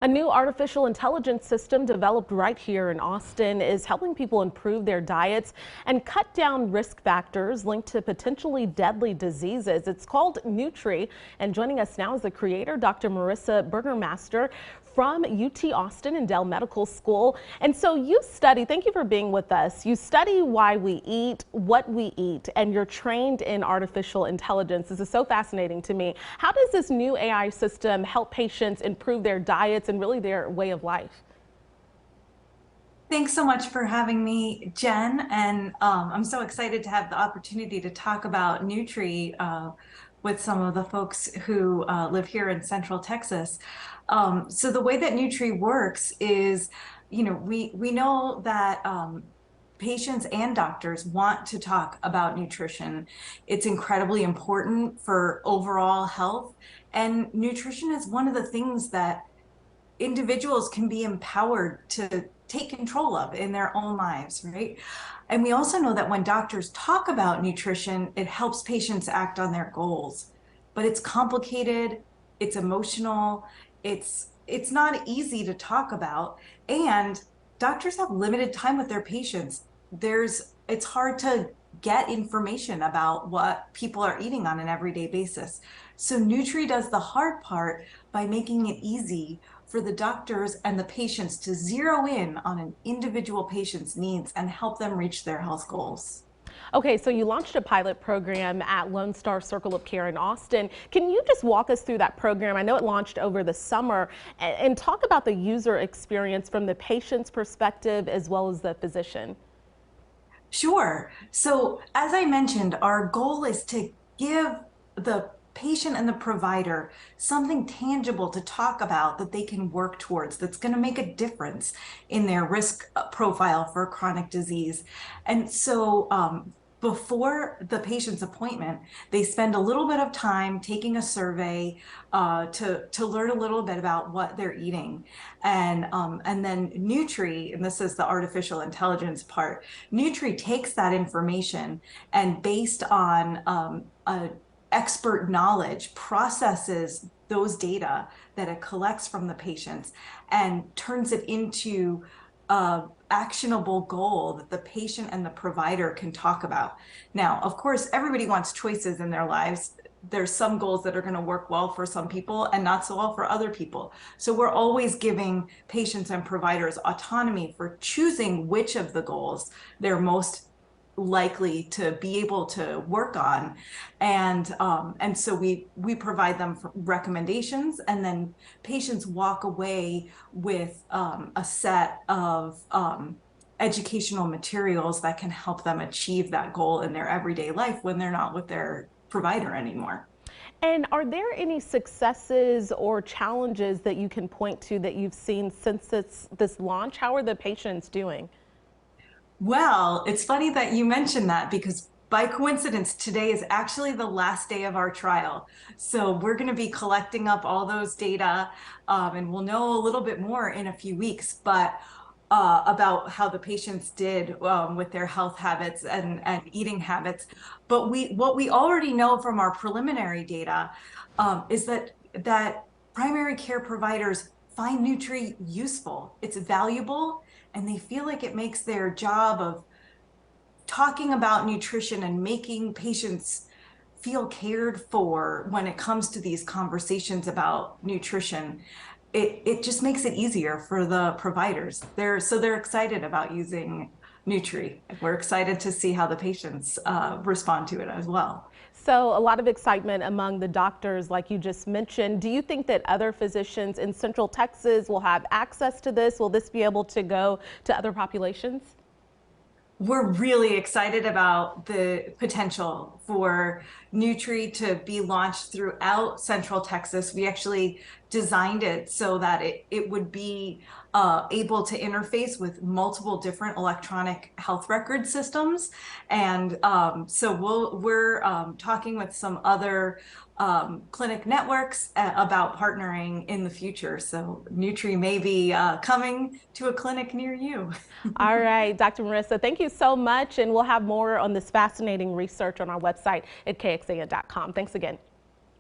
A new artificial intelligence system developed right here in Austin is helping people improve their diets and cut down risk factors linked to potentially deadly diseases. It's called Nutri, and joining us now is the creator, Dr. Marissa Burgermaster from UT Austin and Dell Medical School. And so thank you for being with us. You study why we eat, what we eat, and you're trained in artificial intelligence. This is so fascinating to me. How does this new AI system help patients improve their diets and really their way of life? Thanks so much for having me, Jen. And I'm so excited to have the opportunity to talk about Nutri with some of the folks who live here in Central Texas. So the way that Nutri works is, we know that patients and doctors want to talk about nutrition. It's incredibly important for overall health. And nutrition is one of the things that individuals can be empowered to take control of in their own lives, right? And we also know that when doctors talk about nutrition, it helps patients act on their goals. But it's complicated, it's emotional, it's not easy to talk about, and doctors have limited time with their patients. It's hard to get information about what people are eating on an everyday basis. So Nutri does the hard part by making it easy for the doctors and the patients to zero in on an individual patient's needs and help them reach their health goals. Okay, so you launched a pilot program at Lone Star Circle of Care in Austin. Can you just walk us through that program? I know it launched over the summer, and talk about the user experience from the patient's perspective as well as the physician. Sure. So as I mentioned, our goal is to give the patient and the provider something tangible to talk about that they can work towards, that's going to make a difference in their risk profile for chronic disease. And so before the patient's appointment, they spend a little bit of time taking a survey to learn a little bit about what they're eating. And then Nutri, and this is the artificial intelligence part, Nutri takes that information and based on expert knowledge, processes those data that it collects from the patients and turns it into actionable goal that the patient and the provider can talk about. Now, of course, everybody wants choices in their lives. There's some goals that are going to work well for some people and not so well for other people. So we're always giving patients and providers autonomy for choosing which of the goals they're most likely to be able to work on, and so we provide them recommendations, and then patients walk away with a set of educational materials that can help them achieve that goal in their everyday life when they're not with their provider anymore. And are there any successes or challenges that you can point to that you've seen since this launch? How are the patients doing? Well, it's funny that you mentioned that because by coincidence, today is actually the last day of our trial. So we're going to be collecting up all those data, and we'll know a little bit more in a few weeks, but about how the patients did with their health habits and eating habits. But what we already know from our preliminary data is that primary care providers find Nutri useful. It's valuable, and they feel like it makes their job of talking about nutrition and making patients feel cared for when it comes to these conversations about nutrition. It just makes it easier for the providers. They're excited about using Nutri. We're excited to see how the patients respond to it as well. So a lot of excitement among the doctors, like you just mentioned. Do you think that other physicians in Central Texas will have access to this? Will this be able to go to other populations? We're really excited about the potential for Nutri to be launched throughout Central Texas. We actually designed it so that it would be able to interface with multiple different electronic health record systems. And so we're talking with some other clinic networks about partnering in the future. So Nutri may be coming to a clinic near you. All right, Dr. Marissa, thank you so much. And we'll have more on this fascinating research on our website at kxan.com. Thanks again.